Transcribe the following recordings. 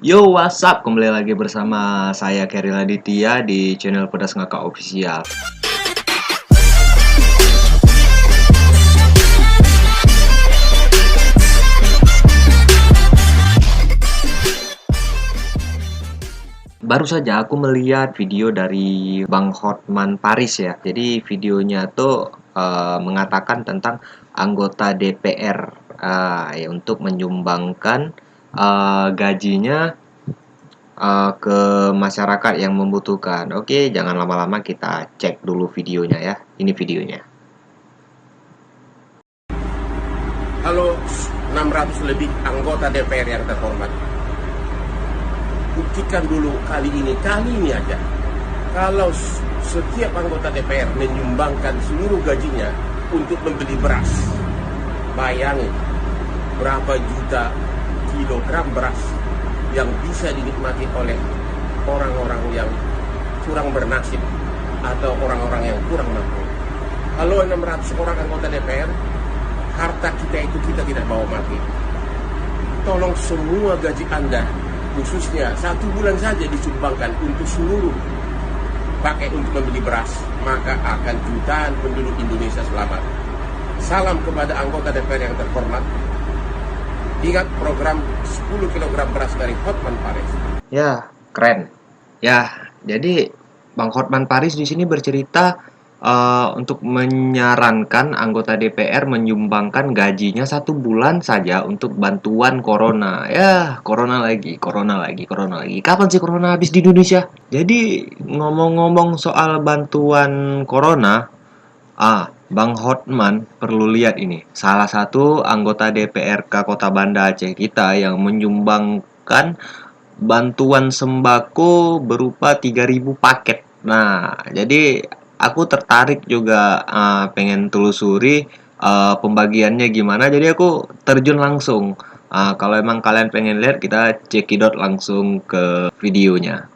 Yo, what's up? Kembali lagi bersama saya Kerry Laditya di channel Pedas Ngakak Official. Baru saja aku melihat video dari Bang Hotman Paris ya. Jadi videonya tuh mengatakan tentang anggota DPR ya, untuk menyumbangkan gajinya ke masyarakat yang membutuhkan. Oke, jangan lama-lama, kita cek dulu videonya ya. Ini videonya. Halo 600 lebih anggota DPR yang terhormat, buktikan dulu kali ini aja, kalau setiap anggota DPR menyumbangkan seluruh gajinya untuk membeli beras, bayangin berapa juta kilogram beras yang bisa dinikmati oleh orang-orang yang kurang bernasib atau orang-orang yang kurang mampu. Kalau 600 orang anggota DPR, harta kita itu kita tidak bawa mati. Tolong semua gaji Anda, khususnya 1 bulan saja disumbangkan untuk seluruh, pakai untuk membeli beras, maka akan jutaan penduduk Indonesia selamat. Salam kepada anggota DPR yang terhormat. Ingat program 10 kg beras dari Hotman Paris. Ya, keren. Ya, jadi Bang Hotman Paris di sini bercerita untuk menyarankan anggota DPR menyumbangkan gajinya 1 bulan saja untuk bantuan corona. Ya, corona lagi. Kapan sih corona habis di Indonesia? Jadi ngomong-ngomong soal bantuan corona, Bang Hotman perlu lihat ini. Salah satu anggota DPRK Kota Banda Aceh kita yang menyumbangkan bantuan sembako berupa 3.000 paket. Nah, jadi aku tertarik juga, pengen telusuri pembagiannya gimana. Jadi aku terjun langsung. Kalau emang kalian pengen lihat, kita cekidot langsung ke videonya.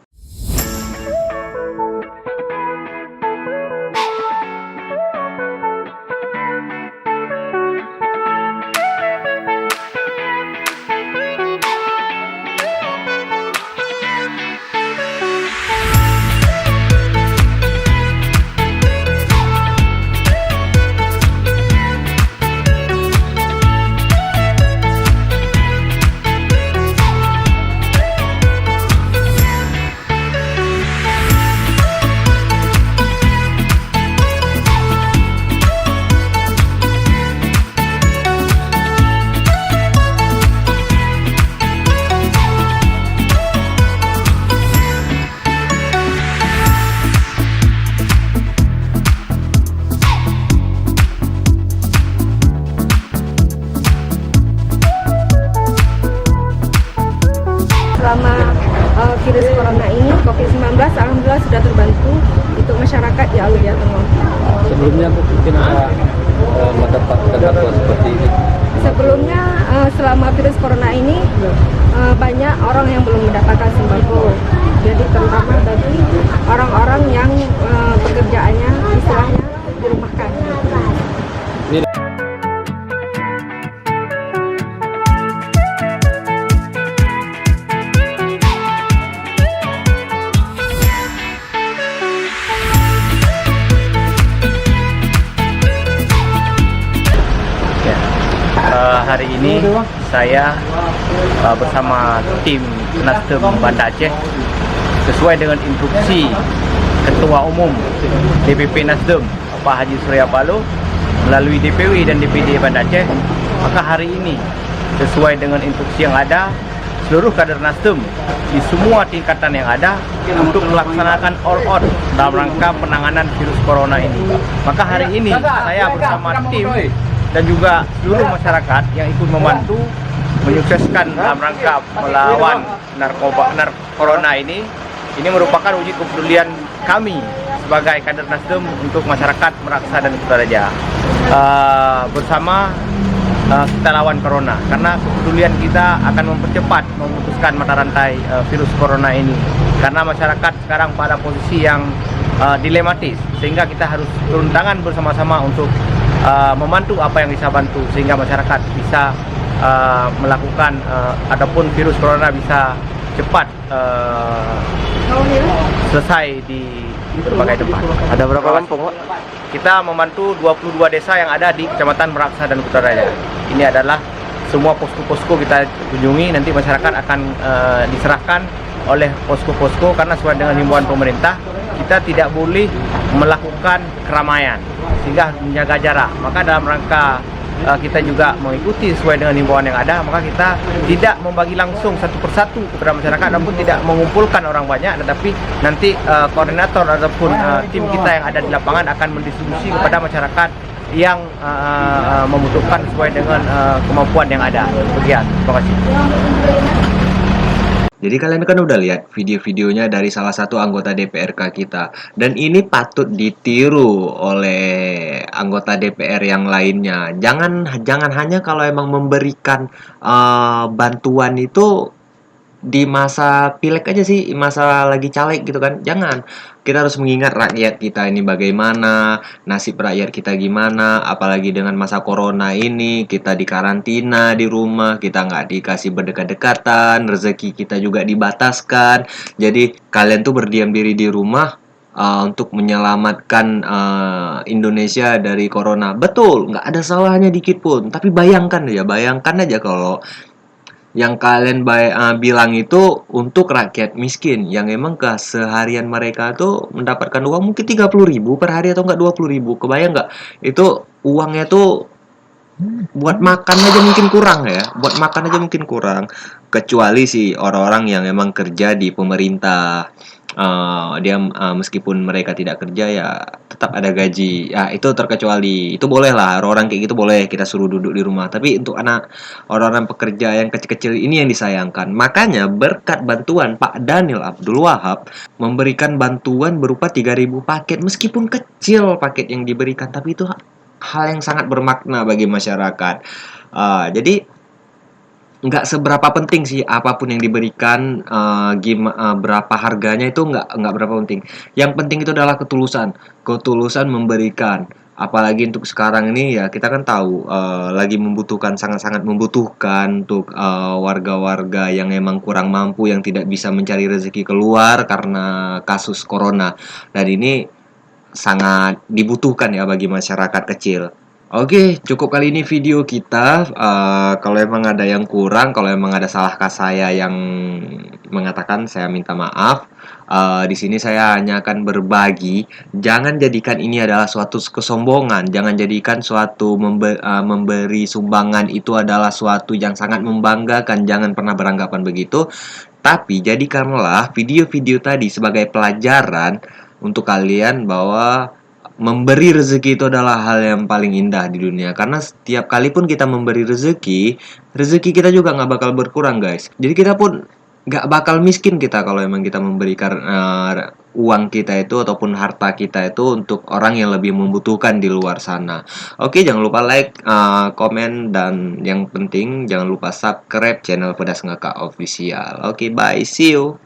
Selama virus corona ini, COVID-19, alhamdulillah sudah terbantu untuk masyarakat di Alur Tengah. Sebelumnya mungkin mendapatkan bantuan seperti ini. Sebelumnya, selama virus corona ini, banyak orang yang belum mendapatkan sembako. Jadi terutama bagi orang-orang yang pekerjaannya istilahnya dirumahkan. Ini hari ini saya bersama tim Nasdem Banda Aceh sesuai dengan instruksi Ketua Umum DPP Nasdem Pak Haji Surya Paloh melalui DPW dan DPD Banda Aceh. Maka hari ini sesuai dengan instruksi yang ada, seluruh kader Nasdem di semua tingkatan yang ada untuk melaksanakan all out dalam rangka penanganan virus corona ini. Maka hari ini saya bersama tim dan juga seluruh masyarakat yang ikut membantu menyukseskan dalam rangka melawan corona ini merupakan wujud kepedulian kami sebagai kader Nasdem untuk masyarakat Meraksa dan Kutaraja. Bersama kita lawan corona, karena kepedulian kita akan mempercepat memutuskan mata rantai virus corona ini, karena masyarakat sekarang pada posisi yang dilematis, sehingga kita harus turun tangan bersama-sama untuk membantu apa yang bisa bantu, sehingga masyarakat bisa melakukan ataupun virus corona bisa cepat selesai di berbagai tempat. Ada berapa kampung, Pak? Kita membantu 22 desa yang ada di Kecamatan Meraksa dan Kutaraya. Ini adalah semua posko-posko kita kunjungi, nanti masyarakat akan diserahkan oleh posko-posko karena sesuai dengan himbauan pemerintah kita tidak boleh melakukan keramaian sehingga menjaga jarak. Maka dalam rangka kita juga mengikuti sesuai dengan himbauan yang ada, maka kita tidak membagi langsung satu persatu kepada masyarakat ataupun tidak mengumpulkan orang banyak, tetapi nanti koordinator ataupun tim kita yang ada di lapangan akan mendistribusi kepada masyarakat yang membutuhkan sesuai dengan kemampuan yang ada. Sekian, terima kasih. Jadi kalian kan udah lihat video-videonya dari salah satu anggota DPRK kita. Dan ini patut ditiru oleh anggota DPR yang lainnya. Jangan hanya kalau emang memberikan bantuan itu di masa pileg aja sih, masa lagi caleg gitu kan. Jangan. Kita harus mengingat rakyat kita ini bagaimana, nasib rakyat kita gimana, apalagi dengan masa corona ini, kita dikarantina di rumah, kita nggak dikasih berdekat-dekatan, rezeki kita juga dibataskan. Jadi kalian tuh berdiam diri di rumah untuk menyelamatkan Indonesia dari corona. Betul, nggak ada salahnya dikit pun. Tapi bayangkan aja kalau yang kalian bilang itu untuk rakyat miskin yang emang keseharian mereka tuh mendapatkan uang mungkin 30.000 per hari atau enggak 20.000. Kebayang nggak? Itu uangnya tuh buat makan aja mungkin kurang ya. Buat makan aja mungkin kurang. Kecuali sih orang-orang yang emang kerja di pemerintah. Dia meskipun mereka tidak kerja ya tetap ada gaji ya, itu terkecuali, itu boleh lah, orang kayak gitu boleh kita suruh duduk di rumah. Tapi untuk orang-orang pekerja yang kecil-kecil ini yang disayangkan. Makanya berkat bantuan Pak Daniel Abdul Wahab memberikan bantuan berupa 3.000 paket, meskipun kecil paket yang diberikan, tapi itu hal yang sangat bermakna bagi masyarakat. Jadi nggak seberapa penting sih apapun yang diberikan, berapa harganya itu nggak berapa penting. Yang penting itu adalah ketulusan memberikan. Apalagi untuk sekarang ini ya kita kan tahu lagi membutuhkan, sangat-sangat membutuhkan untuk warga-warga yang emang kurang mampu, yang tidak bisa mencari rezeki keluar karena kasus corona. Dan ini sangat dibutuhkan ya bagi masyarakat kecil. Oke, cukup kali ini video kita. Kalau emang ada yang kurang, kalau emang ada salahkah saya yang mengatakan, saya minta maaf. Di sini saya hanya akan berbagi. Jangan jadikan ini adalah suatu kesombongan. Jangan jadikan suatu memberi sumbangan itu adalah suatu yang sangat membanggakan. Jangan pernah beranggapan begitu. Tapi jadikanlah video-video tadi sebagai pelajaran untuk kalian bahwa memberi rezeki itu adalah hal yang paling indah di dunia. Karena setiap kali pun kita memberi rezeki kita juga nggak bakal berkurang, guys. Jadi kita pun nggak bakal miskin kita kalau emang kita memberikan uang kita itu ataupun harta kita itu untuk orang yang lebih membutuhkan di luar sana. Oke, jangan lupa like, komen, dan yang penting jangan lupa subscribe channel Pedas Ngakak Official. Oke, bye, see you.